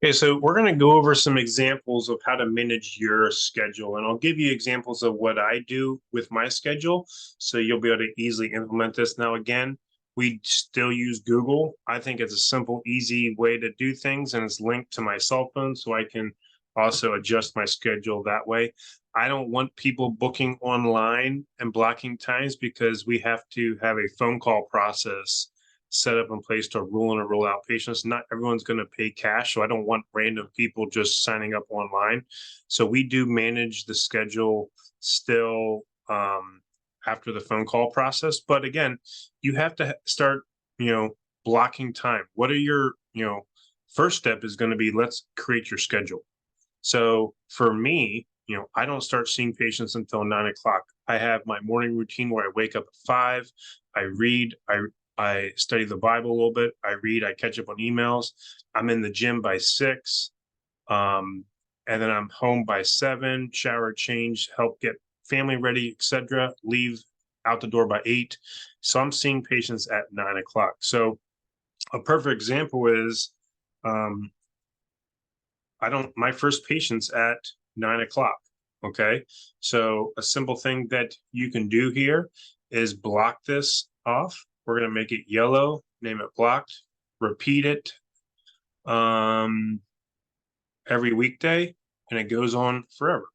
Okay, so we're going to go over some examples of how to manage your schedule, and I'll give you examples of what I do with my schedule, so you'll be able to easily implement this. Now, again, we still use Google. I think it's a simple, easy way to do things, and it's linked to my cell phone, so I can also adjust my schedule that way. I don't want people booking online and blocking times because we have to have a phone call process set up in place to rule in and rule out patients. Not everyone's going to pay cash, so I don't want random people just signing up online. So we do manage the schedule still after the phone call process. But again, you have to start, blocking time. What are your, first step is going to be let's create your schedule. So for me, I don't start seeing patients until 9 o'clock. I have my morning routine where I wake up at 5, I read, I study the Bible a little bit, I read, I catch up on emails. I'm in the gym by 6, and then I'm home by 7, shower, change, help get family ready, etc. Leave out the door by 8. So I'm seeing patients at 9 o'clock. So a perfect example is um, I don't, my first patient's at 9 o'clock. Okay. So a simple thing that you can do here is block this off. We're going to make it yellow, name it blocked, repeat it every weekday, and it goes on forever.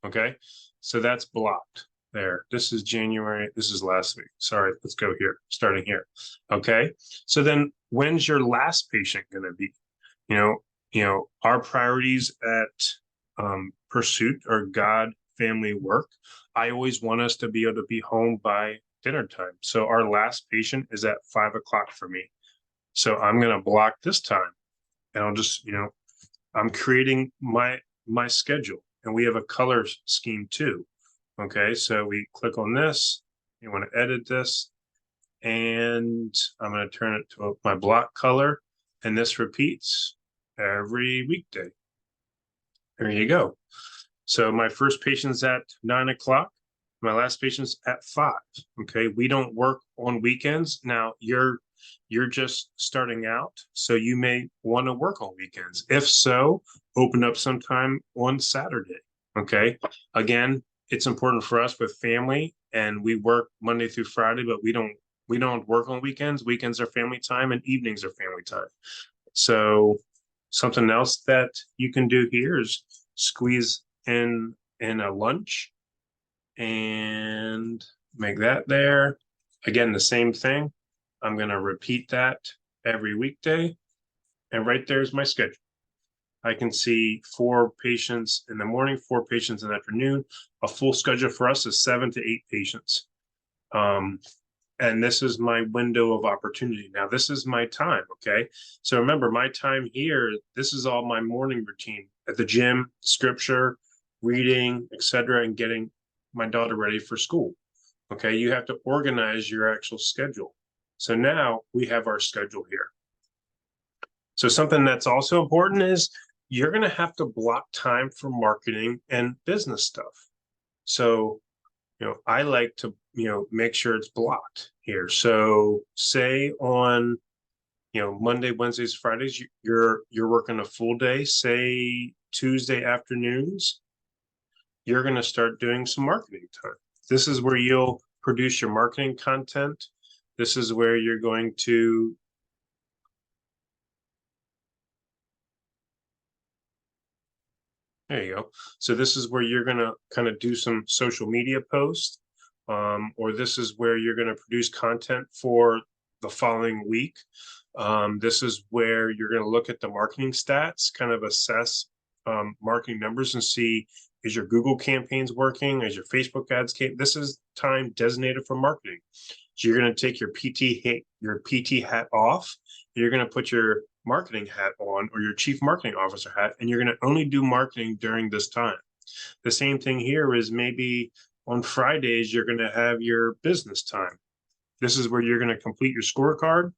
Okay. So that's blocked there. This is January. This is last week. Sorry. Let's go here, starting here. Okay. So then when's your last patient going to be? You know, our priorities at Pursuit are God, family, work. I always want us to be able to be home by dinner time. So our last patient is at 5 o'clock for me. So I'm going to block this time, and I'll just, I'm creating my schedule, and we have a color scheme too. Okay, so we click on this. You want to edit this, and I'm going to turn it to my block color, and this repeats every weekday. There you go. So my first patient's at 9 o'clock. My last patient's at 5. Okay. We don't work on weekends. Now you're just starting out, so you may want to work on weekends. If so, open up some time on Saturday. Okay. Again, it's important for us with family, and we work Monday through Friday, but we don't work on weekends. Weekends are family time and evenings are family time. So something else that you can do here is squeeze in a lunch and make that there. Again, the same thing. I'm going to repeat that every weekday. And right there is my schedule. I can see 4 patients in the morning, 4 patients in the afternoon. A full schedule for us is 7 to 8 patients. And this is my window of opportunity. Now, this is my time, okay? So remember, my time here, this is all my morning routine at the gym, scripture, reading, etc., and getting my daughter ready for school. Okay, you have to organize your actual schedule. So now we have our schedule here. So something that's also important is you're going to have to block time for marketing and business stuff. So, I like to, make sure it's blocked here. So say on, Monday, Wednesdays, Fridays, you're working a full day. Say Tuesday afternoons, you're going to start doing some marketing time. This is where you'll produce your marketing content. This is where you're going to, there you go. So this is where you're going to kind of do some social media posts, or this is where you're going to produce content for the following week. This is where you're going to look at the marketing stats, kind of assess marketing numbers and see, is your Google campaigns working? Is your Facebook ads? This is time designated for marketing. So you're going to take your PT hat off. You're going to put your marketing hat on, or your chief marketing officer hat, and you're going to only do marketing during this time. The same thing here is maybe on Fridays, you're going to have your business time. This is where you're going to complete your scorecard.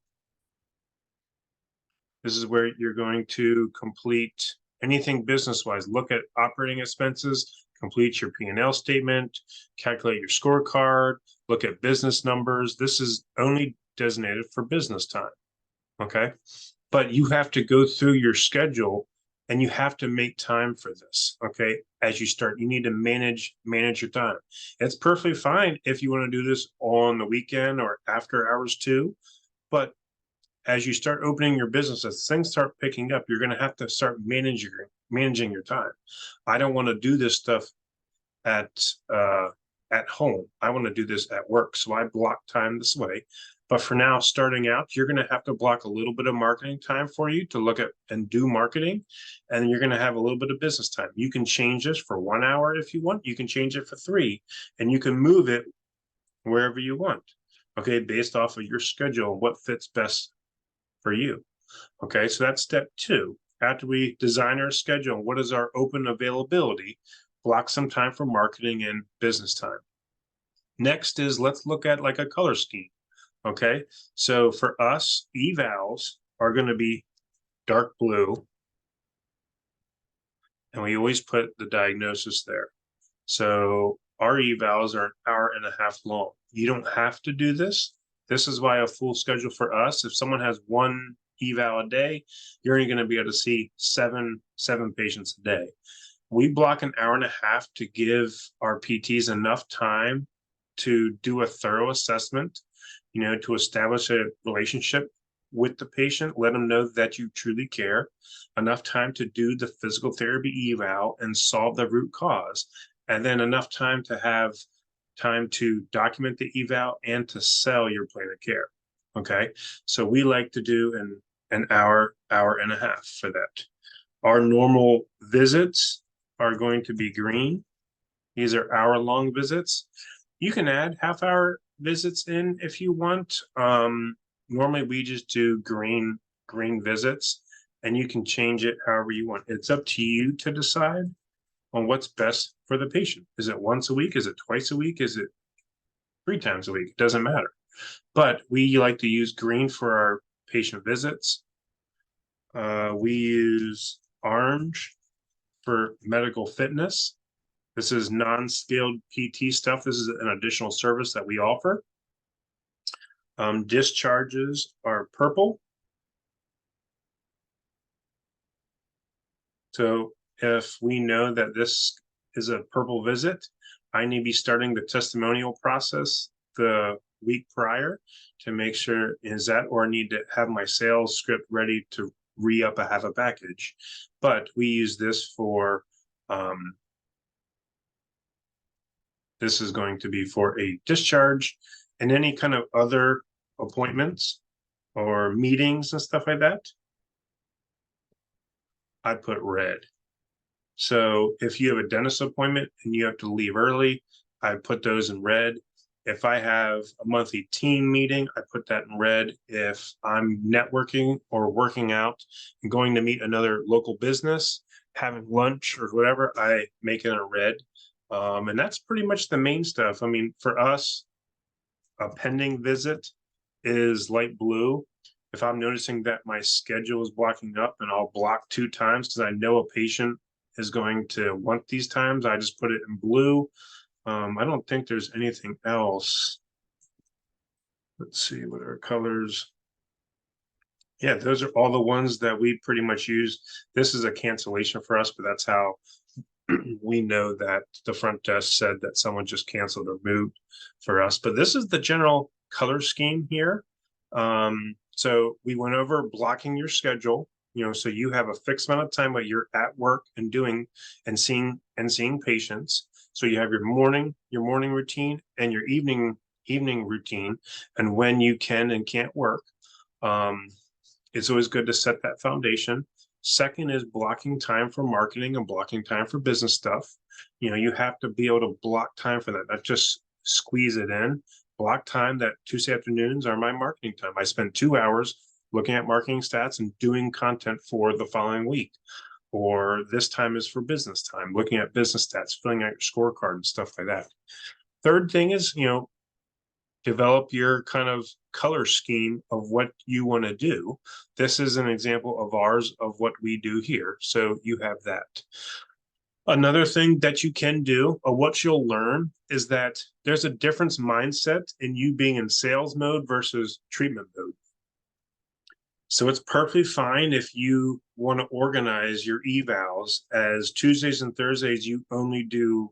This is where you're going to complete anything business-wise. Look at operating expenses, complete your P&L statement, calculate your scorecard, look at business numbers. This is only designated for business time, okay? But you have to go through your schedule And you have to make time for this. Okay. As you start, you need to manage your time. It's perfectly fine if you want to do this on the weekend or after hours too. But as you start opening your business, as things start picking up, you're going to have to start managing your time. I don't want to do this stuff at uh, at home. I want to do this at work, so I block time this way. But for now, starting out, you're going to have to block a little bit of marketing time for you to look at and do marketing, and then you're going to have a little bit of business time. You can change this for 1 hour if you want. You can change it for 3, and you can move it wherever you want. Okay, based off of your schedule, what fits best for you. Okay, so that's step 2. After we design our schedule, what is our open availability? Block some time for marketing and business time. Next is let's look at like a color scheme. Okay, so for us, evals are going to be dark blue, and we always put the diagnosis there. So our evals are an hour and a half long. You don't have to do this. This is why a full schedule for us. If someone has 1 eval a day, you're only going to be able to see seven patients a day. We block an hour and a half to give our PTs enough time to do a thorough assessment, to establish a relationship with the patient, let them know that you truly care, enough time to do the physical therapy eval and solve the root cause, and then enough time to have time to document the eval and to sell your plan of care. Okay, so we like to do an hour and a half for that. Our normal visits are going to be green. These are hour-long visits. You can add half-hour visits in if you want. Normally we just do green visits, and you can change it however you want. It's up to you to decide on what's best for the patient. Is it once a week? Is it twice a week? Is it 3 times a week? It doesn't matter. But we like to use green for our patient visits. We use orange for medical fitness. This is non-scaled PT stuff. This is an additional service that we offer. Discharges are purple. So if we know that this is a purple visit, I need to be starting the testimonial process the week prior to make sure is that, or I need to have my sales script ready to re-up a half a package. But we use this for, this is going to be for a discharge and any kind of other appointments or meetings and stuff like that. I put red. So if you have a dentist appointment and you have to leave early, I put those in red. If I have a monthly team meeting, I put that in red. If I'm networking or working out and going to meet another local business, having lunch or whatever, I make it in red. And that's pretty much the main stuff. I mean, for us, a pending visit is light blue. If I'm noticing that my schedule is blocking up, and I'll block 2 times because I know a patient is going to want these times, I just put it in blue. I don't think there's anything else. Let's see, what are colors? Yeah, those are all the ones that we pretty much use. This is a cancellation for us, but that's how we know that the front desk said that someone just canceled or moved for us. But this is the general color scheme here. So we went over blocking your schedule, so you have a fixed amount of time where you're at work and doing and seeing patients. So you have your morning routine and your evening routine, and when you can and can't work. It's always good to set that foundation. Second is blocking time for marketing and blocking time for business stuff. You have to be able to block time for that, not just squeeze it in. Block time that Tuesday afternoons are my marketing time. I spend 2 hours looking at marketing stats and doing content for the following week. Or this time is for business time, looking at business stats, filling out your scorecard and stuff like that. Third thing is, develop your kind of color scheme of what you want to do. This is an example of ours of what we do here. So you have that. Another thing that you can do, or what you'll learn, is that there's a difference mindset in you being in sales mode versus treatment mode. So it's perfectly fine if you want to organize your evals as Tuesdays and Thursdays you only do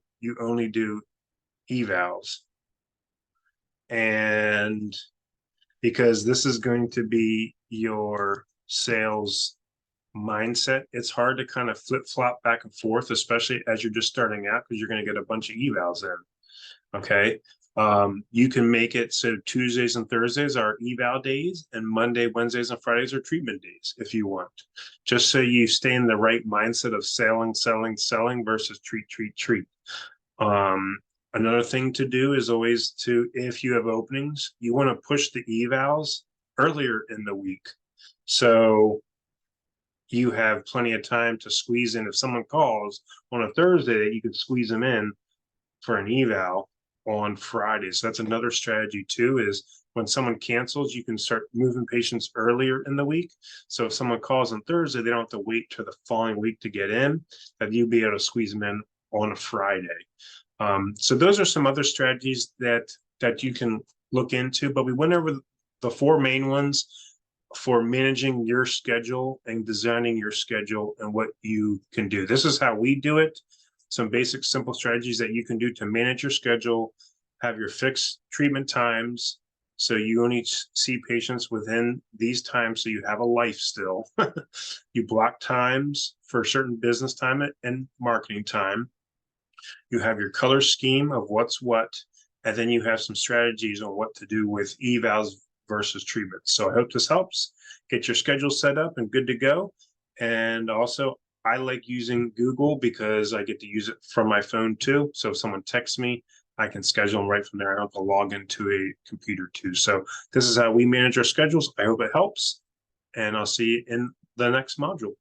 evals. And because this is going to be your sales mindset, it's hard to kind of flip flop back and forth, especially as you're just starting out, because you're going to get a bunch of evals in. Okay. You can make it so Tuesdays and Thursdays are eval days, and Monday, Wednesdays, and Fridays are treatment days if you want. Just so you stay in the right mindset of selling, selling, selling versus treat, treat, treat. Um, Another thing to do is always to, if you have openings, you want to push the evals earlier in the week. So you have plenty of time to squeeze in. If someone calls on a Thursday, you can squeeze them in for an eval on Friday. So that's another strategy too, is when someone cancels, you can start moving patients earlier in the week. So if someone calls on Thursday, they don't have to wait till the following week to get in, that you'll be able to squeeze them in on a Friday. So those are some other strategies that you can look into, but we went over the four main ones for managing your schedule and designing your schedule and what you can do. This is how we do it. Some basic, simple strategies that you can do to manage your schedule, have your fixed treatment times. So you only see patients within these times. So you have a life still. You block times for certain business time and marketing time. You have your color scheme of what's what, and then you have some strategies on what to do with evals versus treatments. So I hope this helps. Get your schedule set up and good to go. And also, I like using Google because I get to use it from my phone too. So if someone texts me, I can schedule them right from there. I don't have to log into a computer too. So this is how we manage our schedules. I hope it helps. And I'll see you in the next module.